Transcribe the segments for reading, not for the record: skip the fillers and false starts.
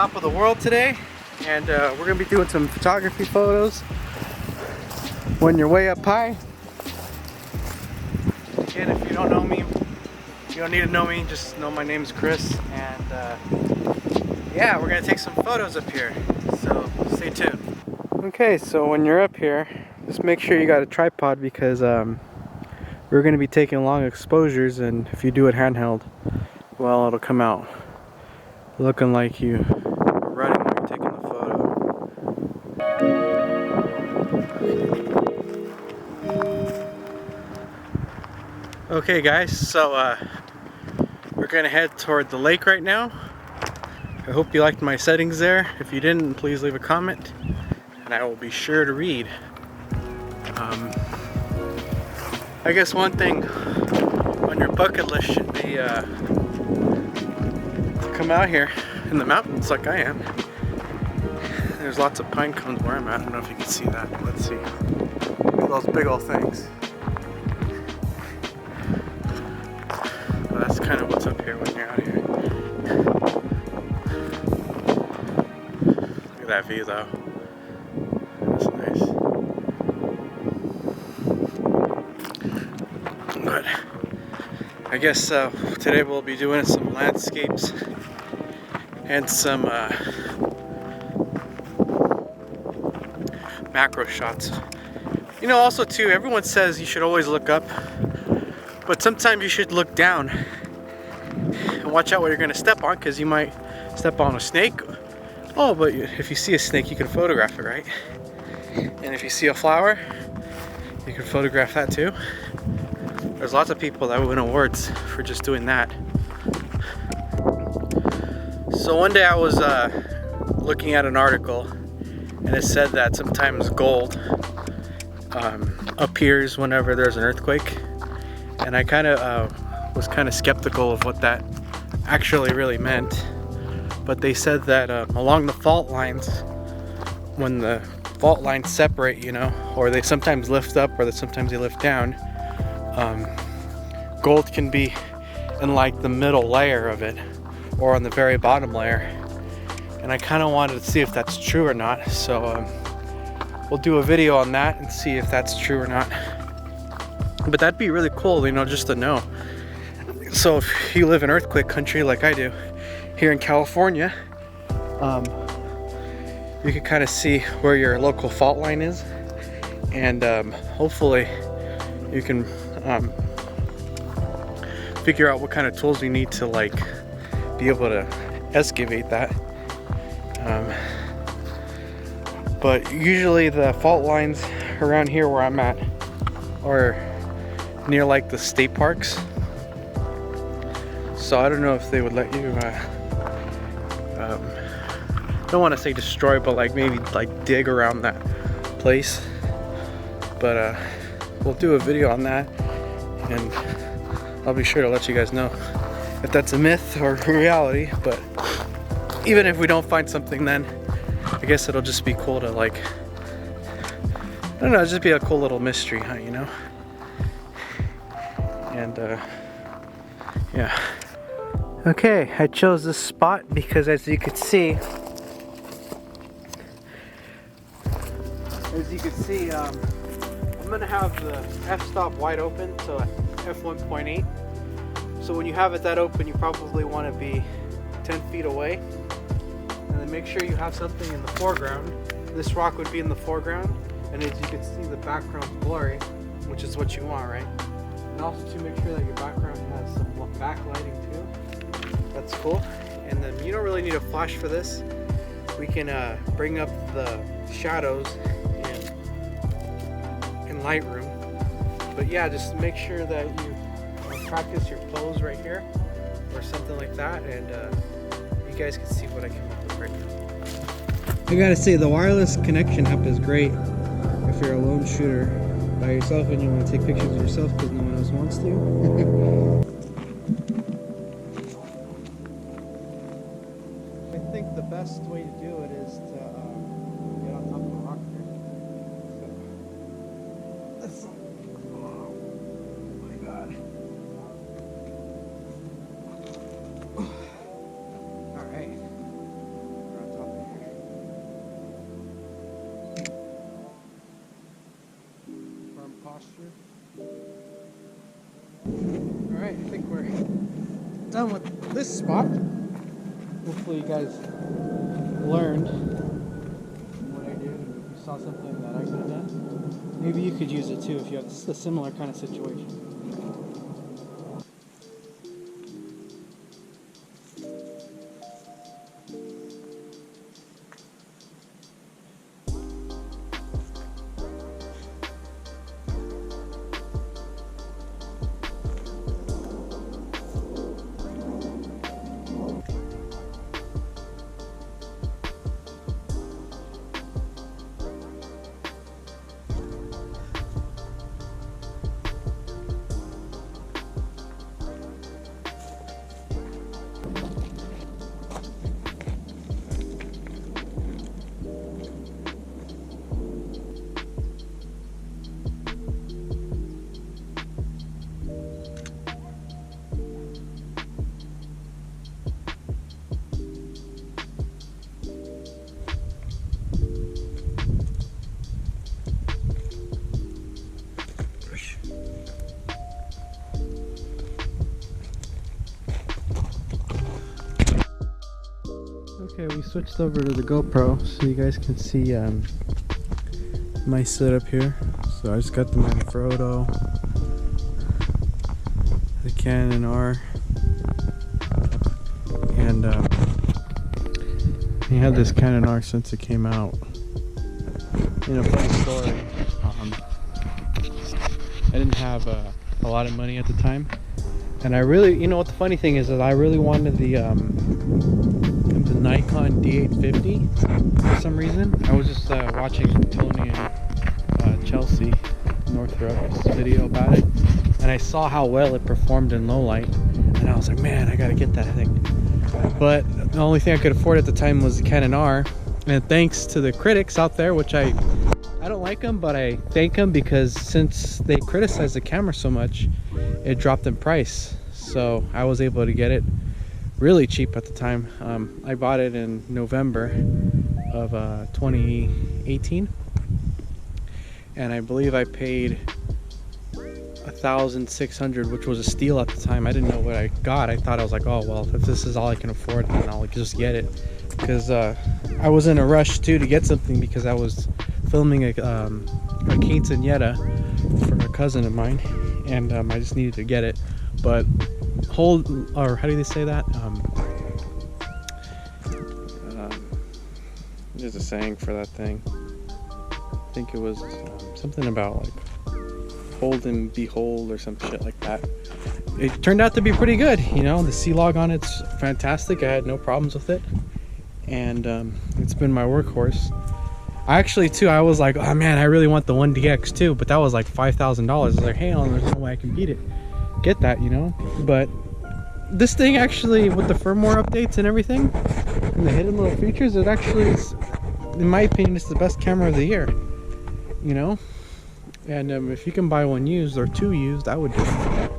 top of the world today, and we're gonna be doing some photography photos when you're way up high. Again, if you don't know me, you don't need to know me, just know my name's Chris, and yeah, we're gonna take some photos up here, so stay tuned. Okay, so when you're up here, just make sure you got a tripod, because we're gonna be taking long exposures, and if you do it handheld, well, it'll come out looking like you are running when you're taking the photo. Okay guys, so we're gonna head toward the lake right now. I hope you liked my settings there. If you didn't, please leave a comment and I will be sure to read. I guess one thing on your bucket list should be to come out here in the mountains like I am. There's lots of pine cones where I'm at. I don't know if you can see that. Let's see. Look at those big old things. Well, that's kind of what's up here when you're out here. Look at that view though. That's nice. But I guess today we'll be doing some landscapes and some macro shots. You know, also too, everyone says you should always look up, but sometimes you should look down and watch out what you're going to step on, because you might step on a snake. Oh, but if you see a snake, you can photograph it, right? And if you see a flower, you can photograph that too. There's lots of people that win awards for just doing that. So one day I was looking at an article, and it said that sometimes gold appears whenever there's an earthquake, and I kind of was kind of skeptical of what that actually really meant. But they said that along the fault lines, when the fault lines separate, you know, or they sometimes lift up or sometimes they lift down, gold can be in like the middle layer of it or on the very bottom layer, and I kind of wanted to see if that's true or not. So we'll do a video on that and see if that's true or not. But that'd be really cool, you know, just to know. So if you live in earthquake country like I do here in California, you can kind of see where your local fault line is, and hopefully you can figure out what kind of tools you need to like be able to excavate that. But usually the fault lines around here where I'm at are near like the state parks, so I don't know if they would let you I don't want to say destroy, but like maybe like dig around that place. But we'll do a video on that, and I'll be sure to let you guys know if that's a myth or reality. But even if we don't find something, then I guess it'll just be cool to like, I don't know, just be a cool little mystery hunt, you know? And yeah. Okay, I chose this spot because, as you can see, I'm gonna have the f-stop wide open, so f1.8. So when you have it that open, you probably want to be 10 feet away, and then make sure you have something in the foreground. This rock would be in the foreground, and as you can see, the background's blurry, which is what you want, right? And also to make sure that your background has some backlighting too. That's cool. And then you don't really need a flash for this. We can bring up the shadows in Lightroom. But yeah, just make sure that you practice your pose right here or something like that, and you guys can see what I came up with right now. I gotta say, the wireless connection app is great if you're a lone shooter by yourself and you want to take pictures of yourself because no one else wants to. I think the best way to do it is to get on top of a rock here. So, oh my god. Alright. We're on posture. Alright, I think we're done with this spot. Hopefully you guys learned what I did and you saw something that I could have done. Maybe you could use it too if you have a similar kind of situation. Okay, we switched over to the GoPro so you guys can see my setup here. So I just got the Manfrotto, the Canon R, and I had this Canon R since it came out. In a funny story, I didn't have a lot of money at the time, and I really, you know what the funny thing is that I really wanted the Nikon D850 for some reason. I was just watching Tony and Chelsea Northrup's video about it, and I saw how well it performed in low light, and I was like, man, I gotta get that thing. But the only thing I could afford at the time was the Canon R, and thanks to the critics out there, which I don't like them, but I thank them because since they criticize the camera so much, it dropped in price. So I was able to get it really cheap at the time. I bought it in November of 2018, and I believe I paid $1,600, which was a steal at the time. I didn't know what I got. I thought, I was like, oh well, if this is all I can afford, then I'll just get it, because I was in a rush too to get something, because I was filming a quinceañera for a cousin of mine, and I just needed to get it. But or how do they say that? There's a saying for that thing. I think it was something about like hold and behold or some shit like that. It turned out to be pretty good, you know. The C-Log on it's fantastic. I had no problems with it, and it's been my workhorse. I was like, oh man, I really want the 1DX too, but that was like $5,000. I was like, hey, there's no way I can beat it. Get that, you know. But this thing actually, with the firmware updates and everything and the hidden little features, it actually is, in my opinion, it's the best camera of the year, you know. And if you can buy one used or two used, I would do it.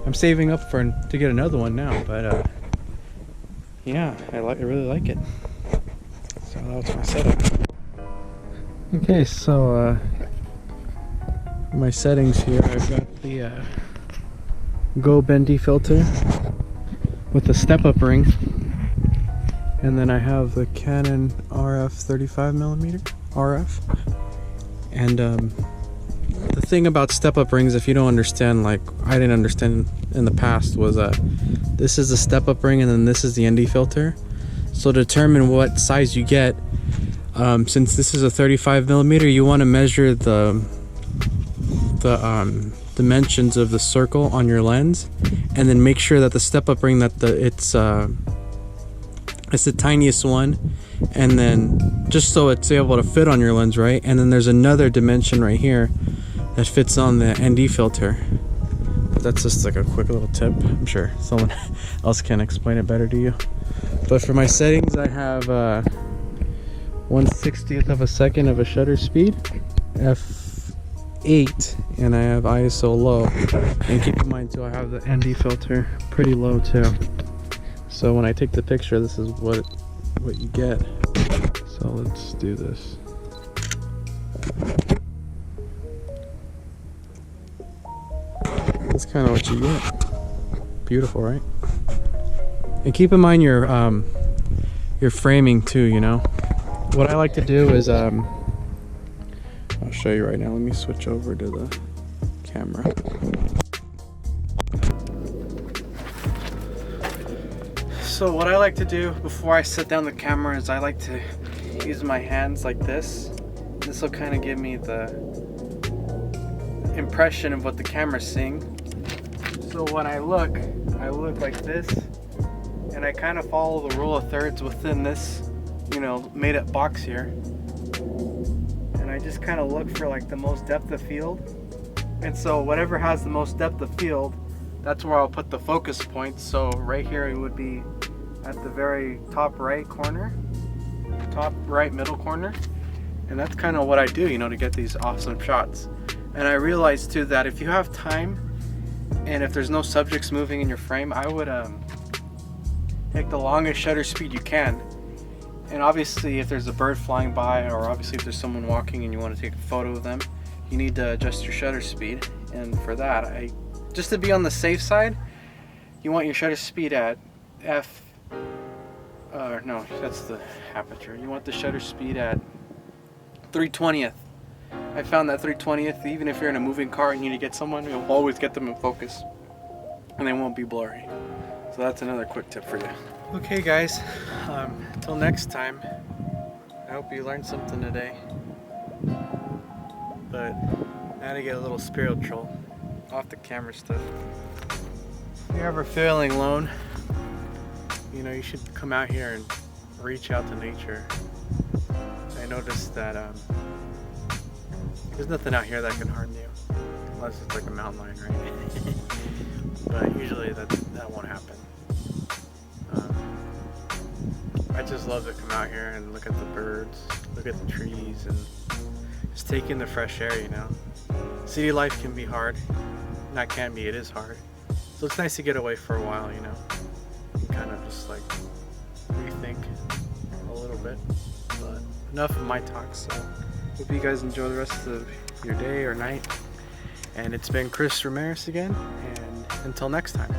I'm saving up to get another one now, but yeah, I really like it. So that was my setup. Okay, so my settings here, I've got the Gobe filter with the step-up ring, and then I have the Canon RF 35mm RF. And the thing about step-up rings, if you don't understand, like I didn't understand in the past, was this is the step-up ring and then this is the ND filter. So to determine what size you get, since this is a 35mm, you want to measure the dimensions of the circle on your lens, and then make sure that the step-up ring, that it's the tiniest one, and then just so it's able to fit on your lens, right? And then there's another dimension right here that fits on the ND filter. But that's just like a quick little tip. I'm sure someone else can explain it better to you. But for my settings, I have 1/60th of a second of a shutter speed, f8, and I have ISO low. And keep in mind too, I have the ND filter pretty low too. So when I take the picture, this is what you get. So let's do this. That's kind of what you get. Beautiful, right? And keep in mind your framing too, you know. What I like to do is I'll show you right now. Let me switch over to the camera. So what I like to do before I set down the camera is I like to use my hands like this. This will kind of give me the impression of what the camera's seeing. So when I look like this, and I kind of follow the rule of thirds within this, you know, made up box here. And I just kind of look for like the most depth of field. And so whatever has the most depth of field, that's where I'll put the focus points. So right here it would be at the very top right corner, top right middle corner. And that's kind of what I do, you know, to get these awesome shots. And I realized too that if you have time and if there's no subjects moving in your frame, I would take the longest shutter speed you can. And obviously if there's a bird flying by, or obviously if there's someone walking and you want to take a photo of them, you need to adjust your shutter speed. And for that, just to be on the safe side, you want your shutter speed at no, that's the aperture. You want the shutter speed at 3/20th. I found that 3/20th, even if you're in a moving car and you need to get someone, you'll always get them in focus and they won't be blurry. So that's another quick tip for you. Okay guys, until next time, I hope you learned something today. But now to get a little spiritual off the camera stuff. If you're ever feeling alone, you know, you should come out here and reach out to nature. I noticed that there's nothing out here that can harm you, unless it's like a mountain lion, right? But usually that won't happen. I just love to come out here and look at the birds, look at the trees, and just take in the fresh air, you know. City life can be hard. Not can be, it is hard. So it's nice to get away for a while, you know. And kind of just like rethink a little bit. But enough of my talk, so hope you guys enjoy the rest of your day or night. And it's been Chris Ramirez again, and until next time.